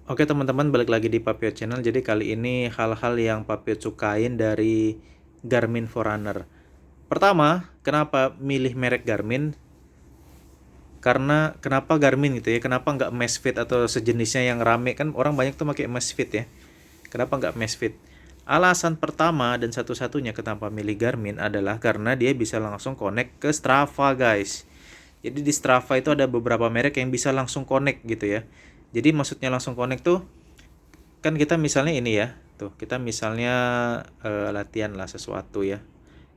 Oke teman-teman, balik lagi di Papio Channel. Jadi kali ini hal-hal yang Papio sukain dari Garmin Forerunner. Pertama, kenapa milih merek Garmin? Karena kenapa Garmin gitu ya? Kenapa nggak Amazfit atau sejenisnya yang rame? Kan orang banyak tuh pakai Amazfit ya. Kenapa nggak Amazfit? Alasan pertama dan satu-satunya kenapa milih Garmin adalah karena dia bisa langsung connect ke Strava, guys. Jadi di Strava itu ada beberapa merek yang bisa langsung connect gitu ya. Jadi maksudnya langsung connect tuh, kan kita misalnya ini ya, tuh kita misalnya latihan lah sesuatu ya,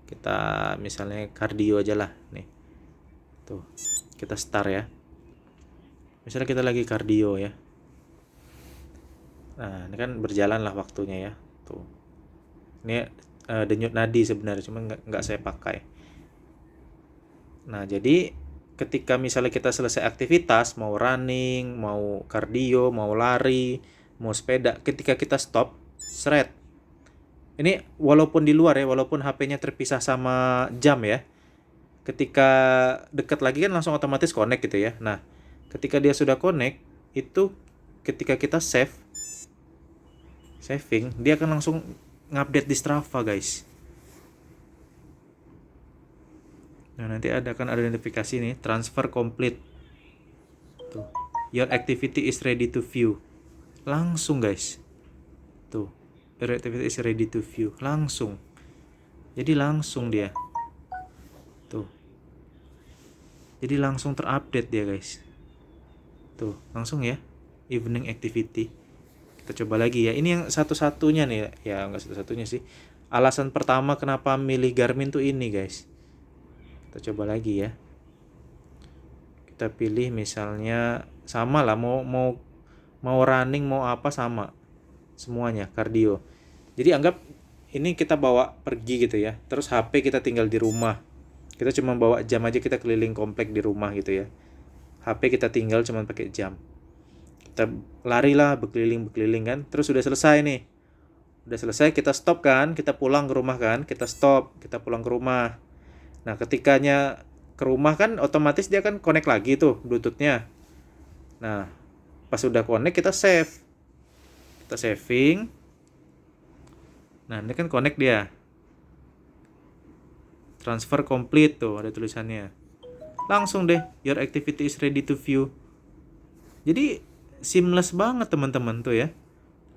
kita misalnya kardio aja lah nih, tuh kita start ya, misalnya kita lagi kardio ya. Nah ini kan berjalan lah waktunya ya, tuh ini denyut nadi sebenarnya, cuma nggak saya pakai. Nah jadi ketika misalnya kita selesai aktivitas, mau running, mau kardio, mau lari, mau sepeda, ketika kita stop, seret. Ini walaupun di luar ya, walaupun HP-nya terpisah sama jam ya. Ketika dekat lagi kan langsung otomatis connect gitu ya. Nah, ketika dia sudah connect, itu ketika kita saving, dia akan langsung ngupdate di Strava, guys. Nah, nanti akan ada notifikasi nih, transfer complete. Tuh. Your activity is ready to view. Langsung, guys. Tuh. Your activity is ready to view. Langsung. Jadi langsung dia. Tuh. Jadi langsung terupdate dia, guys. Tuh, langsung ya. Evening activity. Kita coba lagi ya. Ini yang satu-satunya nih. Ya, nggak satu-satunya sih. Alasan pertama kenapa milih Garmin tuh ini, guys. Kita coba lagi ya. Kita pilih misalnya sama lah, mau running, mau apa sama. Semuanya kardio. Jadi anggap ini kita bawa pergi gitu ya. Terus HP kita tinggal di rumah. Kita cuma bawa jam aja, kita keliling komplek di rumah gitu ya. HP kita tinggal cuma pakai jam. Kita lari lah berkeliling kan, terus udah selesai nih, udah selesai kita stop kan, kita pulang ke rumah kan, kita stop, kita pulang ke rumah. Nah ketikanya ke rumah kan otomatis dia kan connect lagi tuh bluetoothnya. Nah pas udah connect kita save, kita saving. Nah ini kan connect dia, transfer complete tuh ada tulisannya. Langsung deh, your activity is ready to view. Jadi seamless banget teman-teman tuh ya,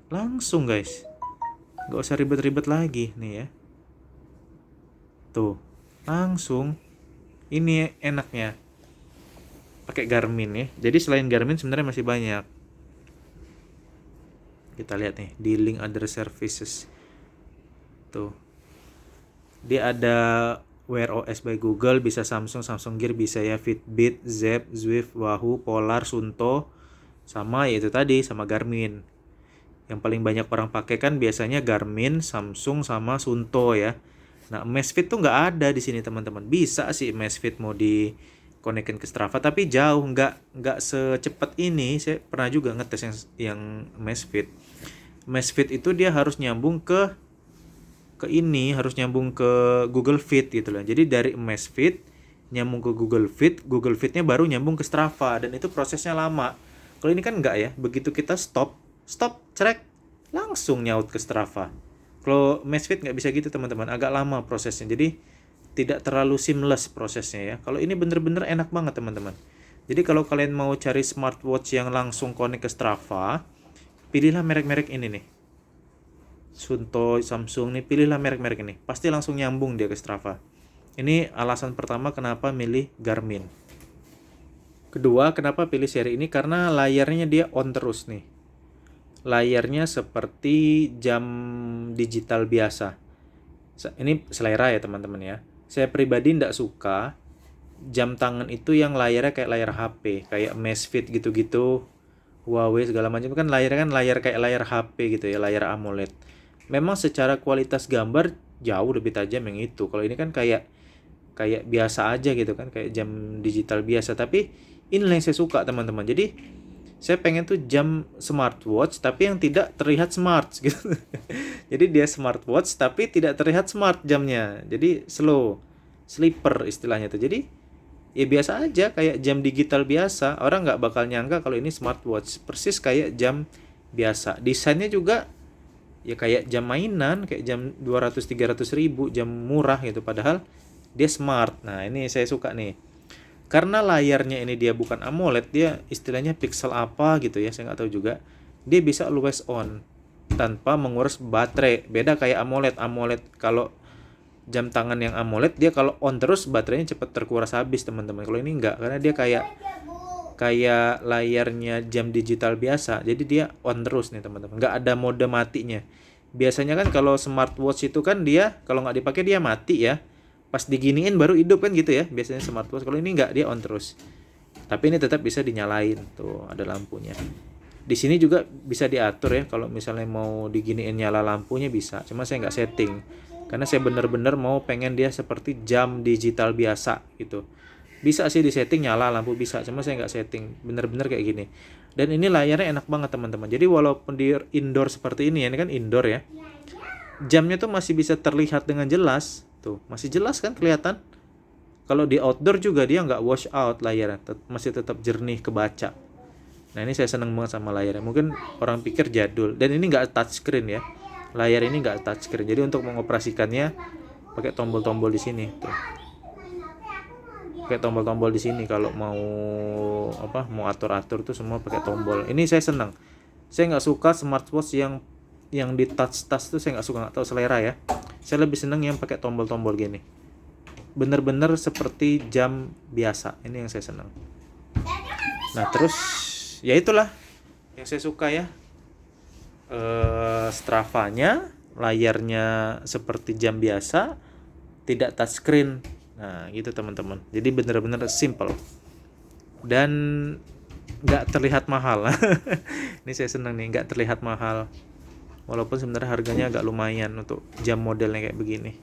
langsung guys, nggak usah ribet-ribet lagi nih ya. Tuh, langsung. Ini enaknya pakai Garmin ya. Jadi selain Garmin sebenarnya masih banyak. Kita lihat nih di link other services. Tuh. Dia ada Wear OS by Google, bisa Samsung, Samsung Gear, bisa ya Fitbit, Zepp, Zwift, Wahoo, Polar, Suunto, sama yaitu tadi sama Garmin. Yang paling banyak orang pakai kan biasanya Garmin, Samsung, sama Suunto ya. Nah, Amazfit tuh nggak ada di sini teman-teman. Bisa sih Amazfit mau di konekin ke Strava, tapi jauh, nggak secepat ini. Saya pernah juga ngetes yang Amazfit. Amazfit itu dia harus nyambung ke ini, harus nyambung ke Google Fit gitu loh. Jadi dari Amazfit nyambung ke Google Fit, Google Fitnya baru nyambung ke Strava, dan itu prosesnya lama. Kalau ini kan enggak ya, begitu kita stop, cerek, langsung nyaut ke Strava. Kalau Amazfit nggak bisa gitu teman-teman, agak lama prosesnya. Jadi tidak terlalu seamless prosesnya ya. Kalau ini bener-bener enak banget teman-teman. Jadi kalau kalian mau cari smartwatch yang langsung connect ke Strava, pilihlah merek-merek ini nih. Suunto, Samsung nih, pilihlah merek-merek ini. Pasti langsung nyambung dia ke Strava. Ini alasan pertama kenapa milih Garmin. Kedua, kenapa pilih seri ini? Karena layarnya dia on terus nih. Layarnya seperti jam digital biasa. Ini selera ya teman-teman ya. Saya pribadi tidak suka jam tangan itu yang layarnya kayak layar HP, kayak Amazfit gitu-gitu, Huawei segala macam kan layarnya kan layar kayak layar HP gitu ya, layar AMOLED. Memang secara kualitas gambar jauh lebih tajam yang itu. Kalau ini kan kayak kayak biasa aja gitu kan, kayak jam digital biasa. Tapi inilah yang saya suka teman-teman. Jadi saya pengen tuh jam smartwatch tapi yang tidak terlihat smart gitu. Jadi dia smartwatch tapi tidak terlihat smart jamnya. Jadi slow, sleeper istilahnya tuh. Jadi ya biasa aja kayak jam digital biasa. Orang nggak bakal nyangka kalau ini smartwatch. Persis kayak jam biasa. Desainnya juga ya kayak jam mainan, kayak jam 200-300 ribu, jam murah gitu, padahal dia smart. Nah ini saya suka nih, karena layarnya ini dia bukan AMOLED, dia istilahnya pixel apa gitu ya, saya nggak tahu juga. Dia bisa always on tanpa menguras baterai, beda kayak AMOLED kalau jam tangan yang AMOLED dia kalau on terus baterainya cepat terkuras habis teman-teman. Kalau ini enggak, karena dia kayak layarnya jam digital biasa, jadi dia on terus nih teman-teman, nggak ada mode matinya. Biasanya kan kalau smartwatch itu kan dia kalau nggak dipakai dia mati ya, pas diginiin baru hidup kan gitu ya biasanya smartwatch. Kalau ini nggak, dia on terus, tapi ini tetap bisa dinyalain, tuh ada lampunya. Di sini juga bisa diatur ya, kalau misalnya mau diginiin nyala lampunya bisa, cuma saya nggak setting karena saya bener-bener mau pengen dia seperti jam digital biasa gitu. Bisa sih di setting nyala lampu bisa, cuma saya nggak setting, bener-bener kayak gini. Dan ini layarnya enak banget teman-teman, jadi walaupun di indoor seperti ini kan indoor ya, jamnya tuh masih bisa terlihat dengan jelas, tuh masih jelas kan kelihatan. Kalau di outdoor juga dia nggak wash out layarnya, masih tetap jernih kebaca. Nah ini saya seneng banget sama layarnya. Mungkin orang pikir jadul, dan ini nggak touchscreen ya, layar ini nggak touchscreen, jadi untuk mengoperasikannya pakai tombol-tombol di sini tuh. Pakai tombol-tombol di sini kalau mau mau atur-atur tuh semua pakai tombol. Ini saya senang. Saya nggak suka smartwatch yang di touch tuh, saya nggak suka, nggak tahu selera ya. Saya lebih senang yang pakai tombol-tombol gini. Bener-bener seperti jam biasa. Ini yang saya senang. Nah terus ya itulah yang saya suka ya. Strava-nya, layarnya seperti jam biasa, tidak touchscreen. Nah gitu teman-teman, jadi bener-bener simple dan nggak terlihat mahal. Ini saya senang nih, nggak terlihat mahal walaupun sebenarnya harganya agak lumayan untuk jam modelnya kayak begini.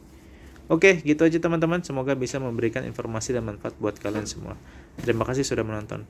Oke, gitu aja teman-teman, semoga bisa memberikan informasi dan manfaat buat kalian semua. Terima kasih sudah menonton.